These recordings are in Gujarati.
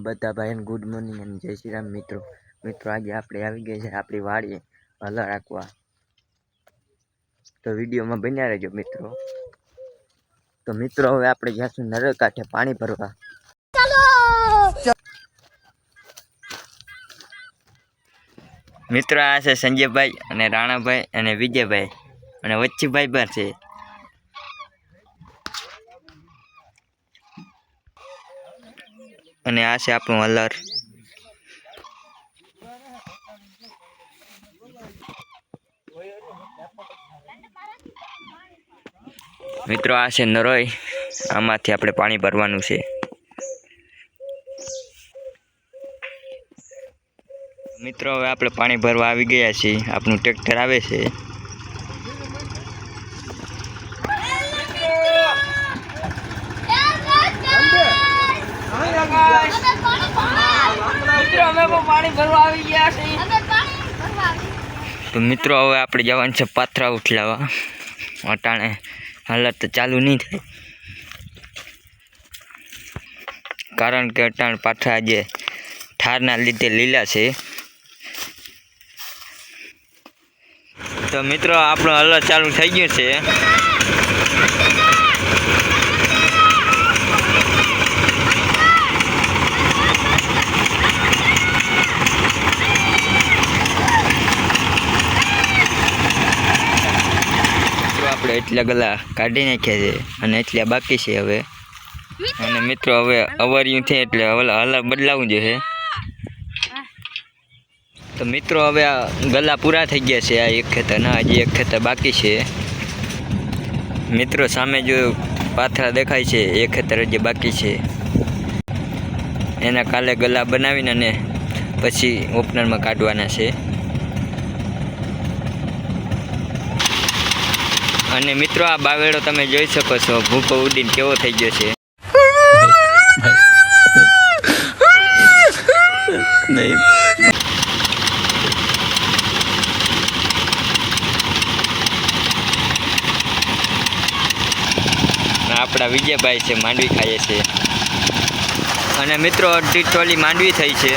બધા ભાઈને ગુડ મોર્નિંગ અને જય શ્રી રામ મિત્રો આજે આપણે આવી ગયા છે આપણી વાડીએ હલા રાખવા। તો વિડીયોમાં બન્યા રહેજો મિત્રો। તો મિત્રો હવે આપણે જઈશું નરક કાંઠે પાણી ભરવા। મિત્રો આ છે સંજયભાઈ અને રાણાભાઈ અને વિજયભાઈ અને વચ્ચીભાઈ પણ છે। અને આ છે આપણું હલર। મિત્રો આ છે નરોઈ, આમાંથી આપણે પાણી ભરવાનું છે। મિત્રો હવે આપણે પાણી ભરવા આવી ગયા છીએ, આપણું ટ્રેક્ટર આવે છે। તો મિત્રો હવે આપણે જવાનું છે પાથરા ઉઠલાવા। અટાણે હાલત તો ચાલુ નહીં થાય, કારણ કે અટાણે પાથરા જે ઠારના લીધે લીલા છે। તો મિત્રો આપણો હલર ચાલુ થઈ ગયું છે। આપણે એટલા ગલા કાઢી નાખ્યા છે અને એટલા બાકી છે હવે। અને મિત્રો હવે અવર્યું છે એટલે હલર બદલાવું જોઈએ। તો મિત્રો હવે આ ગલા પૂરા થઈ ગયા છે, આ એક ખેતરના હજી એક ખેતર બાકી છે। મિત્રો સામે જો પાથરા દેખાય છે એ ખેતર હજી બાકી છે, એના કાલે ગલા બનાવીને અને પછી ઓપનરમાં કાઢવાના છે। અને મિત્રો આ બાવેડો તમે જોઈ શકો છો, ભૂકો ઉડીને કેવો થઈ ગયો છે। આપણા વિજયભાઈ છે, માંડવી ખાઈએ છે। અને મિત્રો અડધી ટોલી માંડવી થઈ છે।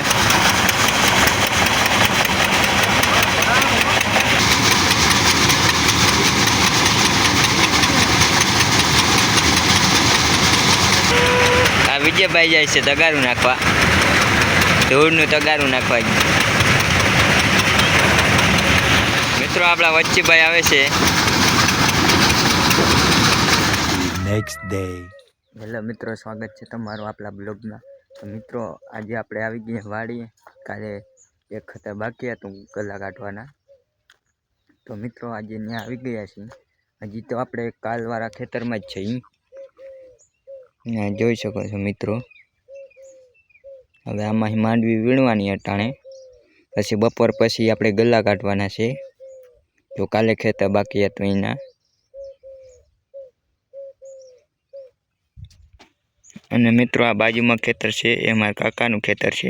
વિજયભાઈ જાય છે તગારું નાખવા, ધૂળનું તગારું નાખવા। મિત્રો આપણા વચ્ચીભાઈ આવે છે। Next day. હેલો મિત્રો, સ્વાગત છે તમારું આપણા બ્લોગમાં। તો મિત્રો આજે આપણે આવી ગયા વાડીએ, કાલે એક ખેતર બાકી હતું ગલા કાઢવાના। તો મિત્રો આજે ત્યાં આવી ગયા છીએ। હજી તો આપણે કાલવાળા ખેતરમાં જ છીએ, જોઈ શકો છો મિત્રો। હવે આમાં માંડવી વીણવાની અટાણે, પછી બપોર પછી આપણે ગલ્લા કાઢવાના છે। તો કાલે ખેતર બાકી હતું એના। અને મિત્રો આ બાજુમાં ખેતર છે, એ મારા કાકાનું ખેતર છે।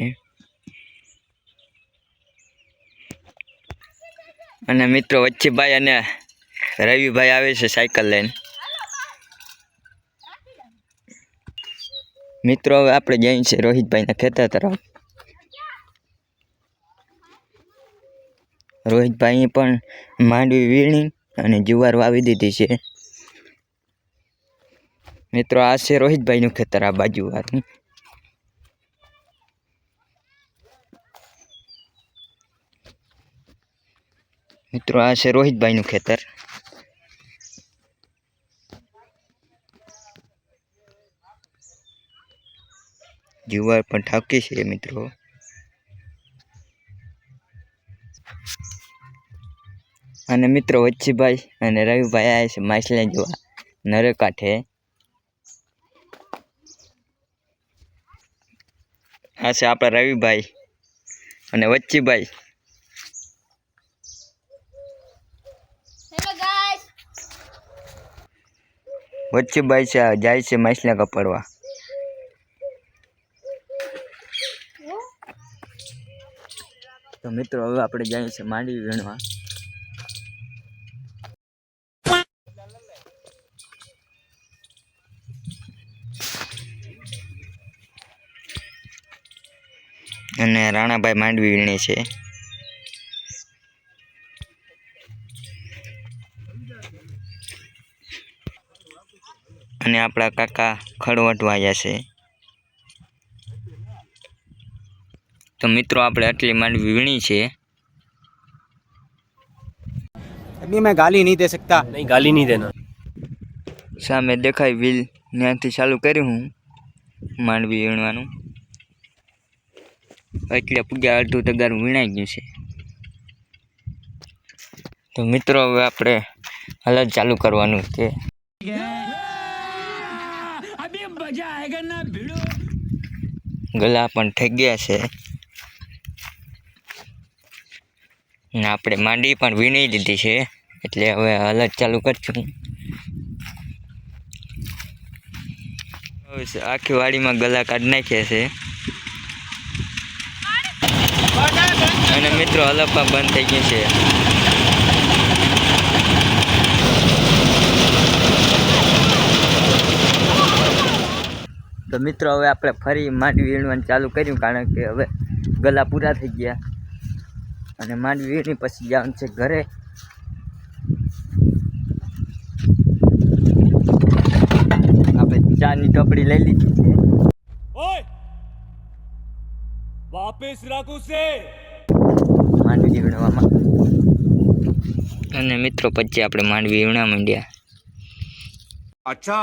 અને મિત્રો વચ્ચેભાઈ અને રવિભાઈ આવે છે સાયકલ લઈને। મિત્રો હવે આપણે જઈએ છીએ રોહિતભાઈના ખેતર તરફ। રોહિતભાઈ પણ માંડવી વીણી અને જુવાર વાવી દીધી છે। મિત્રો આ છે રોહિતભાઈનું ખેતર, આ બાજુ વાળું। મિત્રો આ છે રોહિતભાઈનું ખેતર। જુવાર પણ ઠાકી છે મિત્રો। અને મિત્રો વચ્ચીભાઈ અને રવિભાઈ આવ્યા છે માછલા જોવા નરે કાંઠે। આ છે આપણા રવિભાઈ અને વચ્ચીભાઈ। વચ્ચીભાઈ છે જાય છે માછલા કપાડવા। તો મિત્રો હવે આપણે જઈએ છીએ માંડવી વીણવા। અને રાણાભાઈ માંડવી વીણે છે. અને આપણા કાકા ખડવટવા આવ્યા છે. તો મિત્રો આપણે આટલી માંડવી વીણી છે. अभी मैं गाली नहीं दे सकता. नहीं गाली नहीं देना. સામે દેખાય વ્હીલ ત્યાંથી ચાલુ કર્યું હું માંડવી વીણવાનું. એટલે પૂગ્યા અડધું તગારું વીણાઈ ગયું છે. તો મિત્રો હવે આપણે હાલ ચાલુ કરવાનું છે. ગલા પણ થઈ ગયા છે ને આપણે માંડવી પણ વીણી દીધી છે. એટલે હવે હાલત ચાલુ કરશું. આખી વાડીમાં ગલા કાઢી નાખ્યા છે અને મિત્રો હલપા બંધ થઈ ગયું છે. તો મિત્રો હવે આપણે ફરી માંડવી વીણવાનું ચાલુ કર્યું, કારણ કે હવે ગલા પૂરા થઈ ગયા અને માંડવી વીણી પછી જવાનું છે ઘરે. આપણે ચાની ટોપડી લઈ લીધી છે. ઓય વાપસ રાખો સે માંડવી વીણવામાં. અને મિત્રો પછી આપણે માંડવી વીણવા માંડ્યા. अच्छा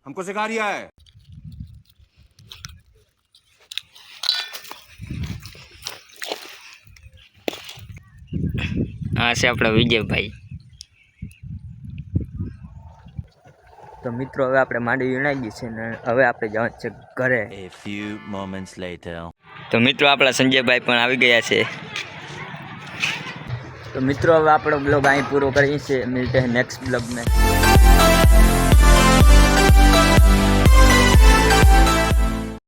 हमको सिखा रिया है. આ છે આપણા વિજયભાઈ. તો મિત્રો હવે આપણે માંડવી વીણાઈ ગઈ છે ને હવે આપણે જવાનું છે ઘરે. A few moments later. તો મિત્રો આપણા સંજયભાઈ પણ આવી ગયા છે. તો મિત્રો હવે આપણો બ્લોગ અહીં પૂરો કરીએ છીએ. મિલતે હૈ નેક્સ્ટ બ્લોગ મેં.